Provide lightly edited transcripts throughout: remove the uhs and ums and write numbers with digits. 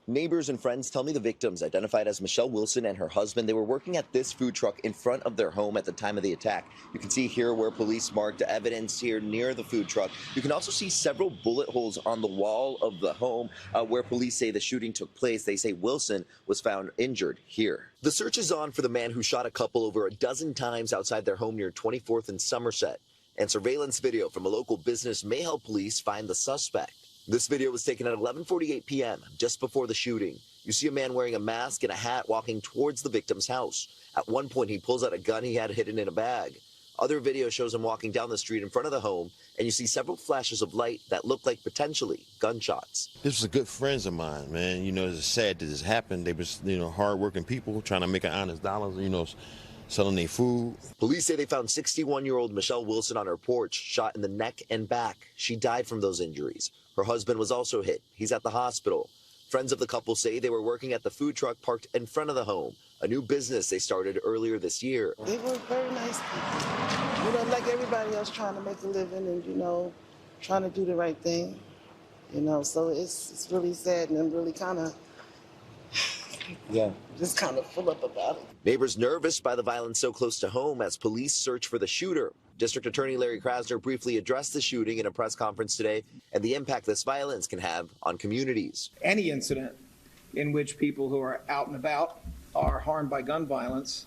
Neighbors and friends tell me the victims, identified as Michele Wilson and her husband, they were working at this food truck in front of their home at the time of the attack. You can see here where police marked evidence here near the food truck. You can also see several bullet holes on the wall of the home where police say the shooting took place. They say Wilson was found injured here. The search is on for the man who shot a couple over a dozen times outside their home near 24th and Somerset. And surveillance video from a local business may help police find the suspect. This video was taken at 11:48 p.m., just before the shooting. You see a man wearing a mask and a hat walking towards the victim's house. At one point, he pulls out a gun he had hidden in a bag. Other video shows him walking down the street in front of the home, and you see several flashes of light that look like potentially gunshots. This was a good friends of mine, man. You know, it's sad that this happened. They was, hard-working people trying to make an honest dollar, selling their food. Police say they found 61-year-old Michele Wilson on her porch, shot in the neck and back. She died from those injuries. Her husband was also hit. He's at the hospital. Friends of the couple say they were working at the food truck parked in front of the home, a new business they started earlier this year. They were very nice people. Like everybody else trying to make a living and, trying to do the right thing. So it's really sad, and I'm really kind of just kind of full up about it. Neighbors nervous by the violence so close to home as police search for the shooter. District Attorney Larry Krasner briefly addressed the shooting in a press conference today and the impact this violence can have on communities. Any incident in which people who are out and about are harmed by gun violence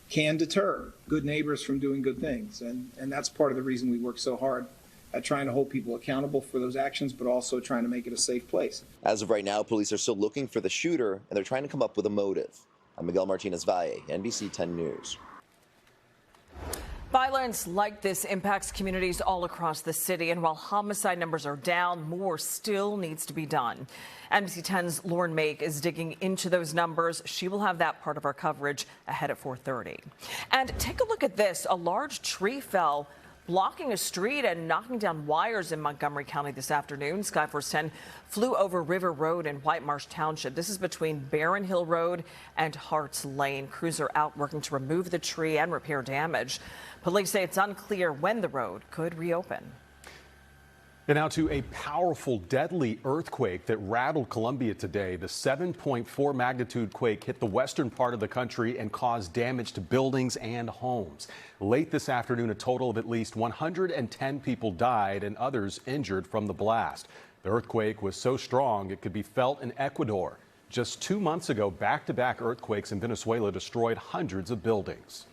can deter good neighbors from doing good things. And that's part of the reason we work so hard at trying to hold people accountable for those actions, but also trying to make it a safe place. As of right now, police are still looking for the shooter, and they're trying to come up with a motive. I'm Miguel Martinez-Valle, NBC 10 News. Violence like this impacts communities all across the city, and while homicide numbers are down, more still needs to be done. NBC 10's Lauren Make is digging into those numbers. She will have that part of our coverage ahead at 4:30. And take a look at this. A large tree fell, blocking a street and knocking down wires in Montgomery County this afternoon. Skyforce 10 flew over River Road in White Marsh Township. This is between Barron Hill Road and Harts Lane. Crews are out working to remove the tree and repair damage. Police say it's unclear when the road could reopen. And now to a powerful, deadly earthquake that rattled Columbia today. The 7.4 magnitude quake hit the western part of the country and caused damage to buildings and homes. Late this afternoon, a total of at least 110 people died and others injured from the blast. The earthquake was so strong it could be felt in Ecuador. Just 2 months ago, back-to-back earthquakes in Venezuela destroyed hundreds of buildings.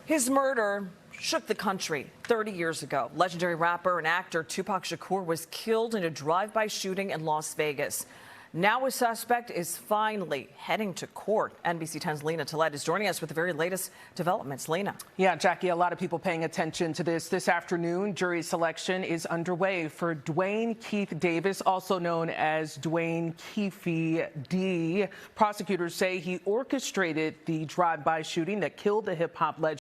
His murder shook the country 30 years ago. Legendary rapper and actor Tupac Shakur was killed in a drive-by shooting in Las Vegas. Now a suspect is finally heading to court. NBC 10's Lena Tillett is joining us with the very latest developments. Lena. Yeah, Jackie, a lot of people paying attention to this. This afternoon, jury selection is underway for Dwayne Keith Davis, also known as Dwayne Keefe D. Prosecutors say he orchestrated the drive-by shooting that killed the hip-hop legend.